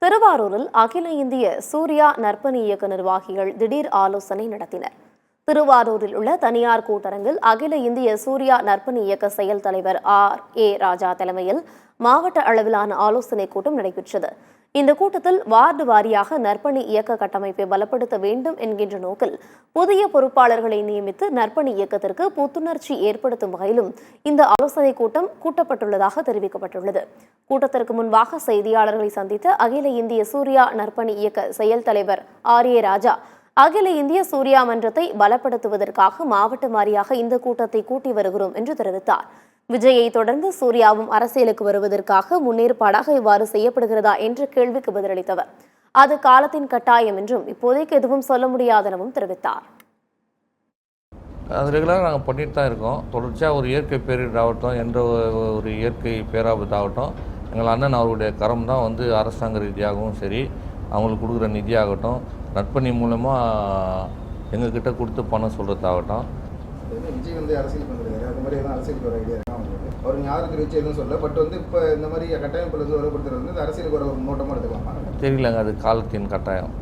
திருவாரூரில் அகில இந்திய சூர்யா நற்பணி இயக்க நிர்வாகிகள் திடீர் ஆலோசனை நடத்தினர். திருவாரூரில் உள்ள தனியார் கூட்டரங்கில் அகில இந்திய சூர்யா நற்பணி இயக்க செயல் தலைவர் R.A. ராஜா தலைமையில் மாவட்ட அளவிலான ஆலோசனைக் கூட்டம் நடைபெற்றது. இந்த கூட்டத்தில் வார்டு வாரியாக நற்பணி இயக்க கட்டமைப்பை பலப்படுத்த வேண்டும் என்கின்ற நோக்கில் புதிய பொறுப்பாளர்களை நியமித்து நற்பணி இயக்கத்திற்கு புத்துணர்ச்சி ஏற்படுத்தும் வகையிலும் இந்த ஆலோசனைக் கூட்டம் கூட்டப்பட்டுள்ளதாக தெரிவிக்கப்பட்டுள்ளது. கூட்டத்திற்கு முன்பாக செய்தியாளர்களை சந்தித்த அகில இந்திய சூர்யா நற்பணி இயக்க செயல் தலைவர் R.A. ராஜா, அகில இந்திய சூர்யா மன்றத்தை பலப்படுத்துவதற்காக மாவட்ட வாரியாக இந்த கூட்டத்தை கூட்டி வருகிறோம் என்று தெரிவித்தார். விஜயை தொடர்ந்து சூர்யாவும் அரசியலுக்கு வருவதற்காக முன்னேற்பாடாக இவ்வாறு செய்யப்படுகிறதா என்ற கேள்விக்கு பதிலளித்தவர், அது காலத்தின் கட்டாயம் என்றும் இப்போதைக்கு எதுவும் சொல்ல முடியாதெனவும் தெரிவித்தார். அது ரெகுலராக நாங்கள் பண்ணிட்டு தான் இருக்கோம். தொடர்ச்சியாக ஒரு இயற்கை பேரிடர் ஆகட்டும், என்ற ஒரு இயற்கை பேராபத்து ஆகட்டும், எங்கள் அண்ணன் அவருடைய கரம் தான் அரசாங்க ரீதியாகவும் சரி, அவங்களுக்கு கொடுக்குற நிதியாகட்டும், நற்பணி மூலமாக எங்ககிட்ட கொடுத்து பணம் சொல்கிறதாகட்டும். விஜய் அரசியலுக்கு வந்துருக்காரு, அது மாதிரி எதுவும் அரசியலுக்கு வர ஐடியா இருக்கா உங்களுக்கு? அவர் யாரும் தெரிவிச்சு எதுவும் சொல்ல, பட் இப்போ இந்த மாதிரி கட்டாயம் வரப்படுத்துறது அரசியலுக்கு வர ஒரு நோட்டமாக எடுத்துக்கலாமா? தெரியலங்க, அது காலத்தின் கட்டாயம்.